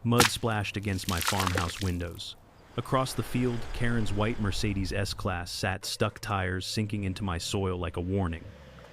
Mud splashed against my farmhouse windows. Across the field, Karen's white Mercedes S-Class sat stuck tires sinking into my soil like a warning.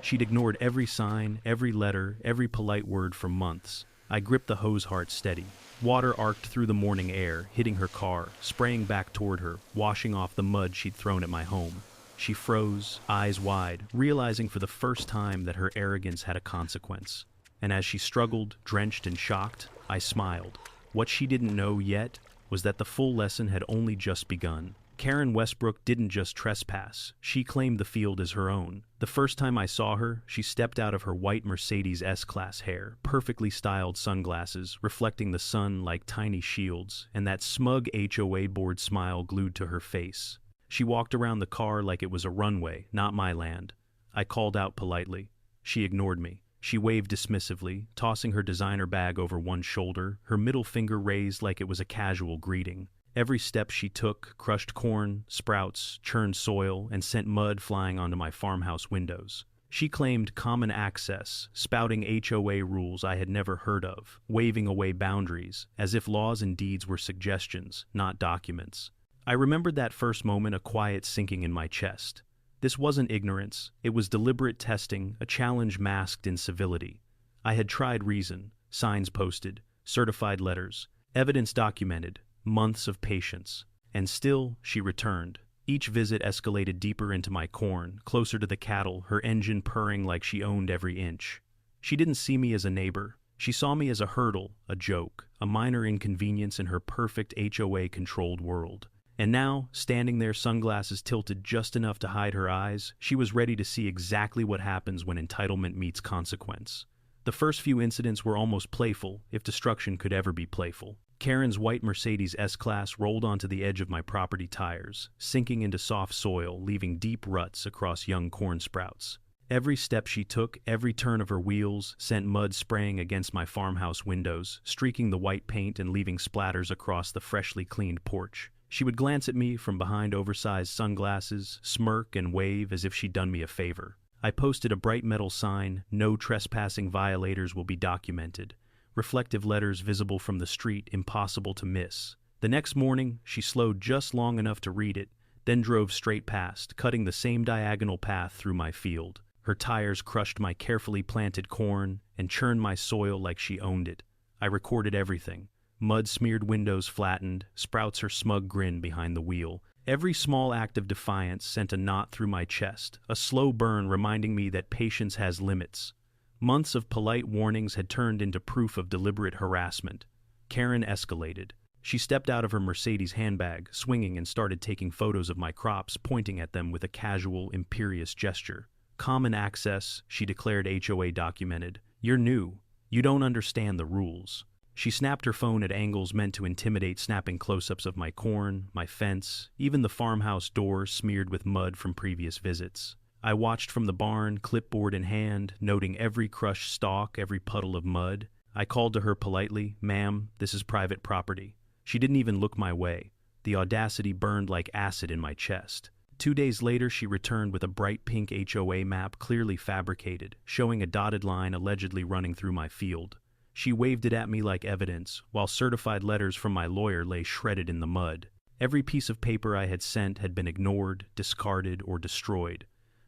She'd ignored every sign, every letter, every polite word for months. I gripped the hose heart steady. Water arced through the morning air, hitting her car, spraying back toward her, washing off the mud she'd thrown at my home. She froze, eyes wide, realizing for the first time that her arrogance had a consequence. And as she struggled, drenched and shocked, I smiled. What she didn't know yet was that the full lesson had only just begun. Karen Westbrook didn't just trespass, she claimed the field as her own. The first time I saw her, she stepped out of her white Mercedes S-Class hair, perfectly styled sunglasses, reflecting the sun like tiny shields, and that smug HOA board smile glued to her face. She walked around the car like it was a runway, not my land. I called out politely. She ignored me. She waved dismissively, tossing her designer bag over one shoulder, her middle finger raised like it was a casual greeting. Every step she took crushed corn, sprouts, churned soil, and sent mud flying onto my farmhouse windows. She claimed common access, spouting HOA rules I had never heard of, waving away boundaries, as if laws and deeds were suggestions, not documents. I remembered that first moment, a quiet sinking in my chest. This wasn't ignorance, it was deliberate testing, a challenge masked in civility. I had tried reason, signs posted, certified letters, evidence documented, months of patience. And still, she returned. Each visit escalated deeper into my corn, closer to the cattle, her engine purring like she owned every inch. She didn't see me as a neighbor. She saw me as a hurdle, a joke, a minor inconvenience in her perfect HOA-controlled world. And now, standing there, sunglasses tilted just enough to hide her eyes, she was ready to see exactly what happens when entitlement meets consequence. The first few incidents were almost playful, if destruction could ever be playful. Karen's white Mercedes S-Class rolled onto the edge of my property tires, sinking into soft soil, leaving deep ruts across young corn sprouts. Every step she took, every turn of her wheels, sent mud spraying against my farmhouse windows, streaking the white paint and leaving splatters across the freshly cleaned porch. She would glance at me from behind oversized sunglasses, smirk and wave as if she'd done me a favor. I posted a bright metal sign, "No trespassing violators will be documented." Reflective letters visible from the street, impossible to miss. The next morning, she slowed just long enough to read it, then drove straight past, cutting the same diagonal path through my field. Her tires crushed my carefully planted corn and churned my soil like she owned it. I recorded everything. Mud-smeared windows flattened, sprouts her smug grin behind the wheel. Every small act of defiance sent a knot through my chest, a slow burn reminding me that patience has limits. Months of polite warnings had turned into proof of deliberate harassment. Karen escalated. She stepped out of her Mercedes handbag, swinging, and started taking photos of my crops, pointing at them with a casual, imperious gesture. "Common access," she declared, HOA documented. "You're new. You don't understand the rules." She snapped her phone at angles meant to intimidate, snapping close-ups of my corn, my fence, even the farmhouse door smeared with mud from previous visits. I watched from the barn, clipboard in hand, noting every crushed stalk, every puddle of mud. I called to her politely, "Ma'am, this is private property." She didn't even look my way. The audacity burned like acid in my chest. 2 days later, she returned with a bright pink HOA map clearly fabricated, showing a dotted line allegedly running through my field. She waved it at me like evidence, while certified letters from my lawyer lay shredded in the mud. Every piece of paper I had sent had been ignored, discarded, or destroyed.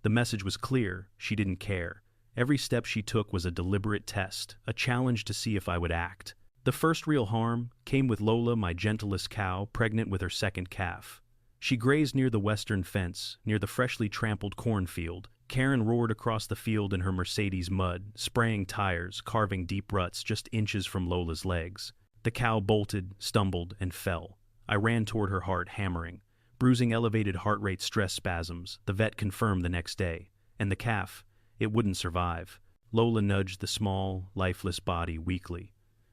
The message was clear: she didn't care. Every step she took was a deliberate test, a challenge to see if I would act. The first real harm came with Lola, my gentlest cow, pregnant with her second calf. She grazed near the western fence, near the freshly trampled cornfield. Karen roared across the field in her Mercedes mud, spraying tires, carving deep ruts just inches from Lola's legs. The cow bolted, stumbled, and fell. I ran toward her heart, hammering. Bruising elevated heart rate, stress spasms, the vet confirmed the next day. And the calf, it wouldn't survive. Lola nudged the small, lifeless body weakly.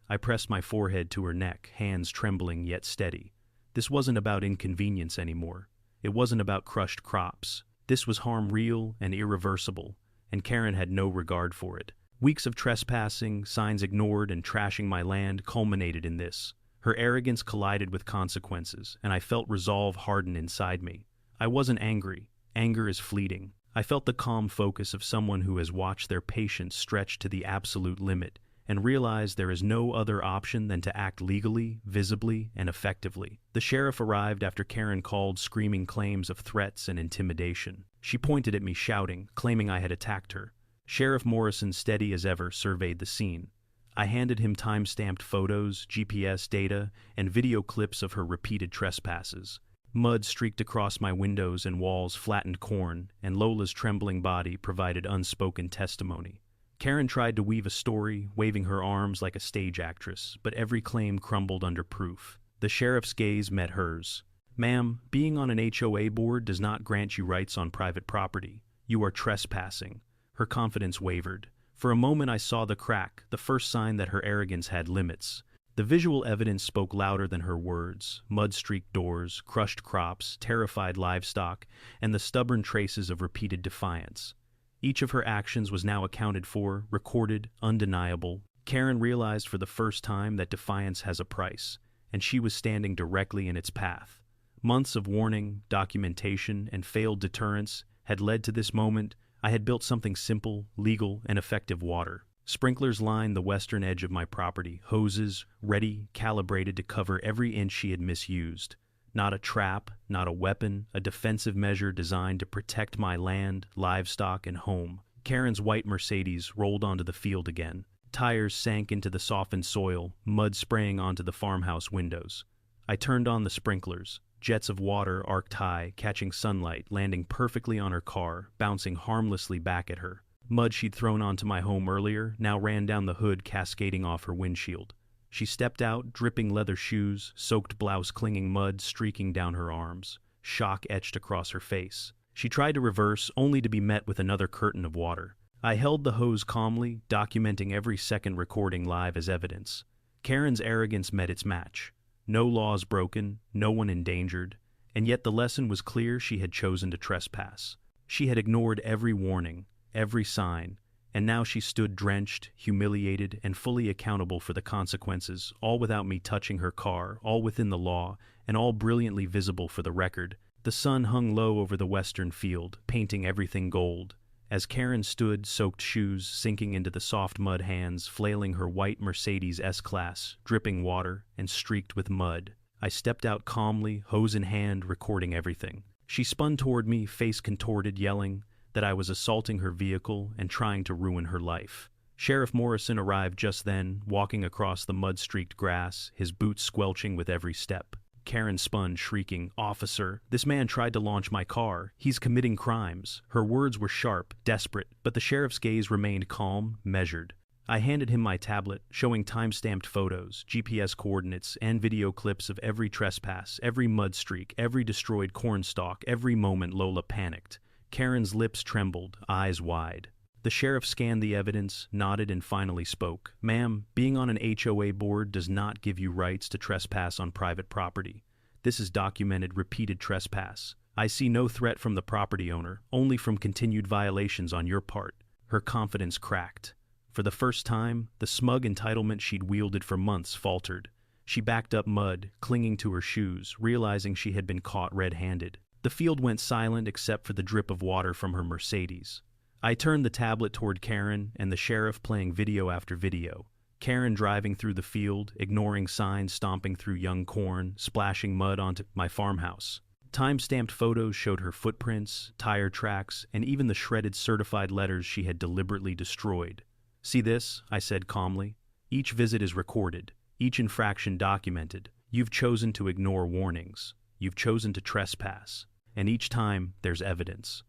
I pressed my forehead to her neck, hands trembling yet steady. This wasn't about inconvenience anymore. It wasn't about crushed crops. This was harm real and irreversible, and Karen had no regard for it. Weeks of trespassing, signs ignored, and trashing my land culminated in this. Her arrogance collided with consequences, and I felt resolve harden inside me. I wasn't angry. Anger is fleeting. I felt the calm focus of someone who has watched their patience stretch to the absolute limit, and realized there is no other option than to act legally, visibly, and effectively. The sheriff arrived after Karen called, screaming claims of threats and intimidation. She pointed at me, shouting, claiming I had attacked her. Sheriff Morrison, steady as ever, surveyed the scene. I handed him time-stamped photos, GPS data, and video clips of her repeated trespasses. Mud streaked across my windows and walls, flattened corn, and Lola's trembling body provided unspoken testimony. Karen tried to weave a story, waving her arms like a stage actress, but every claim crumbled under proof. The sheriff's gaze met hers. "Ma'am, being on an HOA board does not grant you rights on private property. You are trespassing." Her confidence wavered. For a moment I saw the crack, the first sign that her arrogance had limits. The visual evidence spoke louder than her words: mud-streaked doors, crushed crops, terrified livestock, and the stubborn traces of repeated defiance. Each of her actions was now accounted for, recorded, undeniable. Karen realized for the first time that defiance has a price, and she was standing directly in its path. Months of warning, documentation, and failed deterrence had led to this moment. I had built something simple, legal, and effective: water. Sprinklers lined the western edge of my property, hoses ready, calibrated to cover every inch she had misused. Not a trap, not a weapon, a defensive measure designed to protect my land, livestock, and home. Karen's white Mercedes rolled onto the field again. Tires sank into the softened soil, mud spraying onto the farmhouse windows. I turned on the sprinklers. Jets of water arced high, catching sunlight, landing perfectly on her car, bouncing harmlessly back at her. Mud she'd thrown onto my home earlier now ran down the hood, cascading off her windshield. She stepped out, dripping leather shoes, soaked blouse clinging mud streaking down her arms. Shock etched across her face. She tried to reverse, only to be met with another curtain of water. I held the hose calmly, documenting every second, recording live as evidence. Karen's arrogance met its match. No laws broken, no one endangered, and yet the lesson was clear: she had chosen to trespass. She had ignored every warning, every sign, and now she stood drenched, humiliated, and fully accountable for the consequences, all without me touching her car, all within the law, and all brilliantly visible for the record. The sun hung low over the western field, painting everything gold. As Karen stood, soaked shoes sinking into the soft mud, hands flailing her white Mercedes S-Class, dripping water and streaked with mud, I stepped out calmly, hose in hand, recording everything. She spun toward me, face contorted, yelling that I was assaulting her vehicle and trying to ruin her life. Sheriff Morrison arrived just then, walking across the mud-streaked grass, his boots squelching with every step. Karen spun, shrieking, "Officer, this man tried to launch my car. He's committing crimes." Her words were sharp, desperate, but the sheriff's gaze remained calm, measured. I handed him my tablet, showing time-stamped photos, GPS coordinates, and video clips of every trespass, every mud streak, every destroyed cornstalk, every moment Lola panicked. Karen's lips trembled, eyes wide. The sheriff scanned the evidence, nodded, and finally spoke. "Ma'am, being on an HOA board does not give you rights to trespass on private property. This is documented, repeated trespass. I see no threat from the property owner, only from continued violations on your part." Her confidence cracked. For the first time, the smug entitlement she'd wielded for months faltered. She backed up mud, clinging to her shoes, realizing she had been caught red-handed. The field went silent except for the drip of water from her Mercedes. I turned the tablet toward Karen and the sheriff, playing video after video. Karen driving through the field, ignoring signs, stomping through young corn, splashing mud onto my farmhouse. Time-stamped photos showed her footprints, tire tracks, and even the shredded certified letters she had deliberately destroyed. "See this?" I said calmly. "Each visit is recorded, each infraction documented. You've chosen to ignore warnings. You've chosen to trespass. And each time, there's evidence."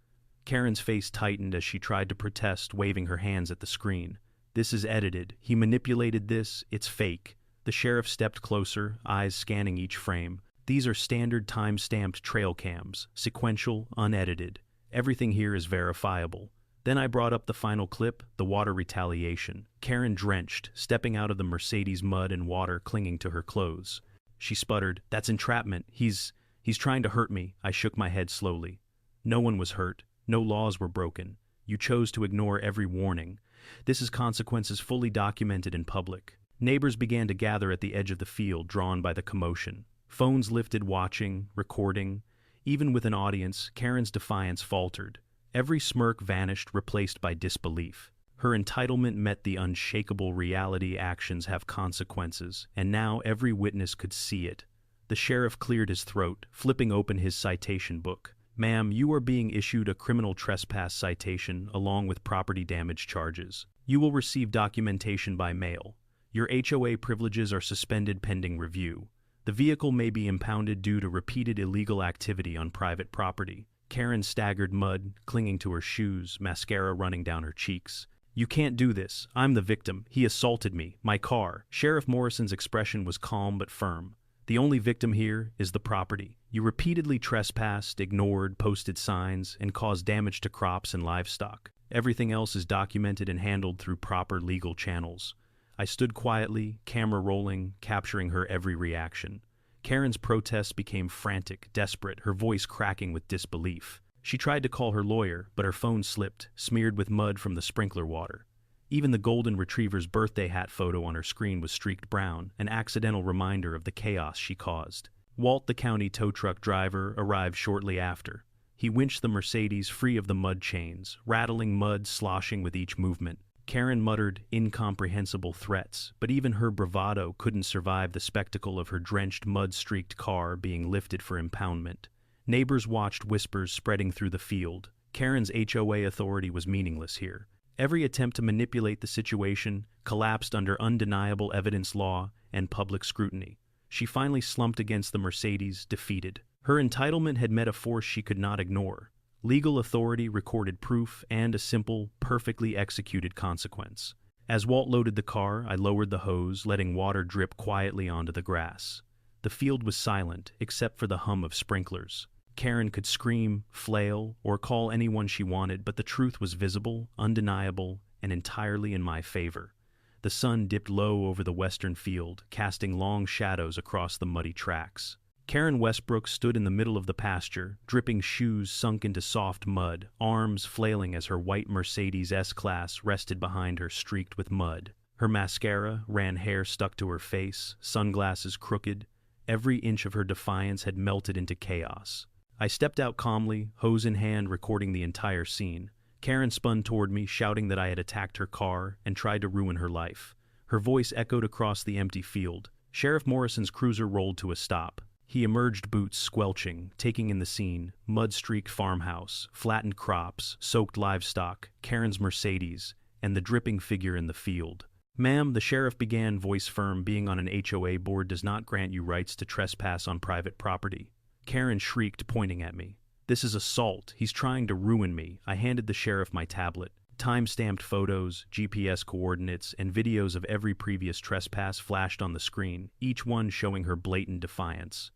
Karen's face tightened as she tried to protest, waving her hands at the screen. "This is edited. He manipulated this. It's fake." The sheriff stepped closer, eyes scanning each frame. "These are standard time-stamped trail cams, sequential, unedited. Everything here is verifiable." Then I brought up the final clip, the water retaliation. Karen drenched, stepping out of the Mercedes, mud and water clinging to her clothes. She sputtered, "That's entrapment. He's trying to hurt me." I shook my head slowly. "No one was hurt. No laws were broken. You chose to ignore every warning. This is consequences fully documented in public." Neighbors began to gather at the edge of the field, drawn by the commotion. Phones lifted, watching, recording. Even with an audience, Karen's defiance faltered. Every smirk vanished, replaced by disbelief. Her entitlement met the unshakable reality actions have consequences, and now every witness could see it. The sheriff cleared his throat, flipping open his citation book. "Ma'am, you are being issued a criminal trespass citation along with property damage charges. You will receive documentation by mail. Your HOA privileges are suspended pending review. The vehicle may be impounded due to repeated illegal activity on private property." Karen staggered, mud clinging to her shoes, mascara running down her cheeks. "You can't do this. I'm the victim. He assaulted me. My car." Sheriff Morrison's expression was calm but firm. "The only victim here is the property. You repeatedly trespassed, ignored posted signs, and caused damage to crops and livestock. Everything else is documented and handled through proper legal channels." I stood quietly, camera rolling, capturing her every reaction. Karen's protests became frantic, desperate, her voice cracking with disbelief. She tried to call her lawyer, but her phone slipped, smeared with mud from the sprinkler water. Even the golden retriever's birthday hat photo on her screen was streaked brown, an accidental reminder of the chaos she caused. Walt, the county tow truck driver, arrived shortly after. He winched the Mercedes free of the mud chains, rattling mud sloshing with each movement. Karen muttered incomprehensible threats, but even her bravado couldn't survive the spectacle of her drenched, mud-streaked car being lifted for impoundment. Neighbors watched, whispers spreading through the field. Karen's HOA authority was meaningless here. Every attempt to manipulate the situation collapsed under undeniable evidence law and public scrutiny. She finally slumped against the Mercedes, defeated. Her entitlement had met a force she could not ignore. Legal authority, recorded proof, and a simple, perfectly executed consequence. As Walt loaded the car, I lowered the hose, letting water drip quietly onto the grass. The field was silent, except for the hum of sprinklers. Karen could scream, flail, or call anyone she wanted, but the truth was visible, undeniable, and entirely in my favor. The sun dipped low over the western field, casting long shadows across the muddy tracks. Karen Westbrook stood in the middle of the pasture, dripping shoes sunk into soft mud, arms flailing as her white Mercedes S-Class rested behind her, streaked with mud. Her mascara ran, hair stuck to her face, sunglasses crooked. Every inch of her defiance had melted into chaos. I stepped out calmly, hose in hand, recording the entire scene. Karen spun toward me, shouting that I had attacked her car and tried to ruin her life. Her voice echoed across the empty field. Sheriff Morrison's cruiser rolled to a stop. He emerged, boots squelching, taking in the scene: mud-streaked farmhouse, flattened crops, soaked livestock, Karen's Mercedes, and the dripping figure in the field. "Ma'am," the sheriff began, voice firm, "being on an HOA board does not grant you rights to trespass on private property." Karen shrieked, pointing at me. "This is assault. He's trying to ruin me." I handed the sheriff my tablet. Time-stamped photos, GPS coordinates, and videos of every previous trespass flashed on the screen, each one showing her blatant defiance.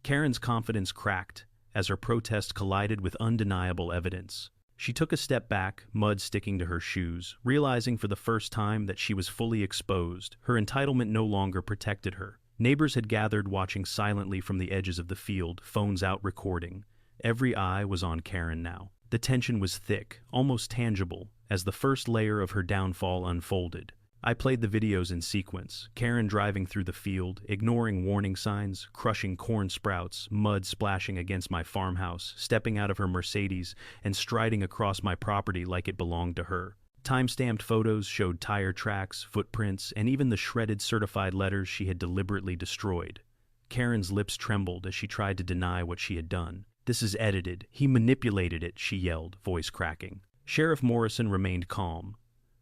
Karen's confidence cracked as her protest collided with undeniable evidence. She took a step back, mud sticking to her shoes, realizing for the first time that she was fully exposed. Her entitlement no longer protected her. Neighbors had gathered, watching silently from the edges of the field, phones out, recording. Every eye was on Karen now. The tension was thick, almost tangible, as the first layer of her downfall unfolded. I played the videos in sequence: Karen driving through the field, ignoring warning signs, crushing corn sprouts, mud splashing against my farmhouse, stepping out of her Mercedes, and striding across my property like it belonged to her. Time-stamped photos showed tire tracks, footprints, and even the shredded certified letters she had deliberately destroyed. Karen's lips trembled as she tried to deny what she had done. "This is edited. He manipulated it," she yelled, voice cracking. Sheriff Morrison remained calm.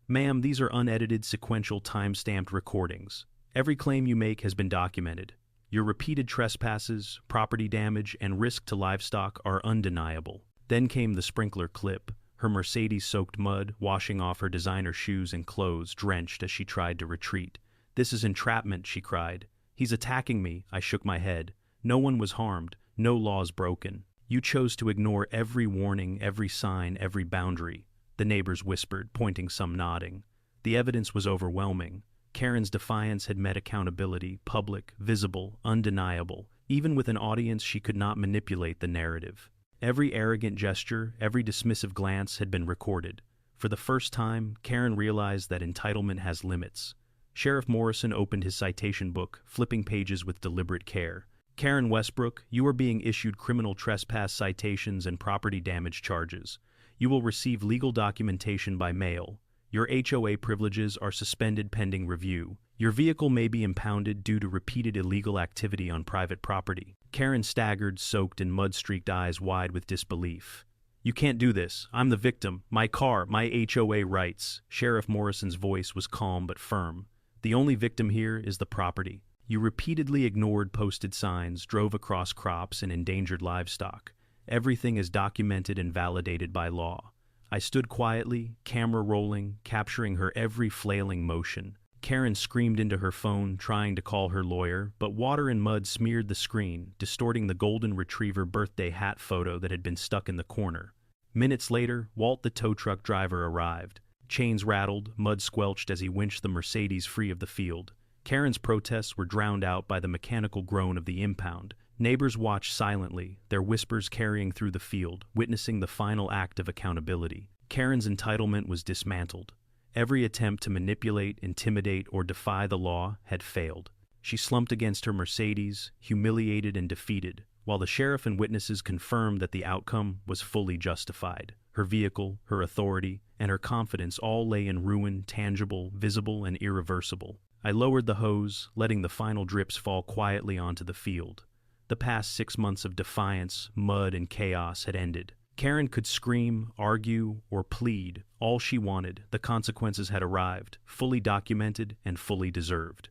"Ma'am, these are unedited, sequential, time-stamped recordings. Every claim you make has been documented. Your repeated trespasses, property damage, and risk to livestock are undeniable." Then came the sprinkler clip, her Mercedes soaked mud, washing off her designer shoes and clothes, drenched as she tried to retreat. "This is entrapment," she cried. "He's attacking me." I shook my head. "No one was harmed, no laws broken. You chose to ignore every warning, every sign, every boundary." The neighbors whispered, pointing, some nodding. The evidence was overwhelming. Karen's defiance had met accountability, public, visible, undeniable. Even with an audience, she could not manipulate the narrative. Every arrogant gesture, every dismissive glance had been recorded. For the first time, Karen realized that entitlement has limits. Sheriff Morrison opened his citation book, flipping pages with deliberate care. "Karen Westbrook, you are being issued criminal trespass citations and property damage charges. You will receive legal documentation by mail. Your Your HOA privileges are suspended pending review. Your vehicle may be impounded due to repeated illegal activity on private property. Karen staggered, soaked in mud-streaked eyes wide with disbelief. You can't do this. I'm the victim. My car, my HOA rights. Sheriff Morrison's voice was calm but firm. The only victim here is the property. You repeatedly ignored posted signs, drove across crops and endangered livestock. Everything is documented and validated by law. I stood quietly, camera rolling, capturing her every flailing motion. Karen screamed into her phone, trying to call her lawyer, but water and mud smeared the screen, distorting the golden retriever birthday hat photo that had been stuck in the corner. Minutes later, Walt the tow truck driver arrived. Chains rattled, mud squelched as he winched the Mercedes free of the field. Karen's protests were drowned out by the mechanical groan of the impound. Neighbors watched silently, their whispers carrying through the field, witnessing the final act of accountability. Karen's entitlement was dismantled. Every attempt to manipulate, intimidate, or defy the law had failed. She slumped against her Mercedes, humiliated and defeated, while the sheriff and witnesses confirmed that the outcome was fully justified. Her vehicle, her authority, and her confidence all lay in ruin, tangible, visible, and irreversible. I lowered the hose, letting the final drips fall quietly onto the field. The past 6 months of defiance, mud, and chaos had ended. Karen could scream, argue, or plead all she wanted. The consequences had arrived, fully documented and fully deserved.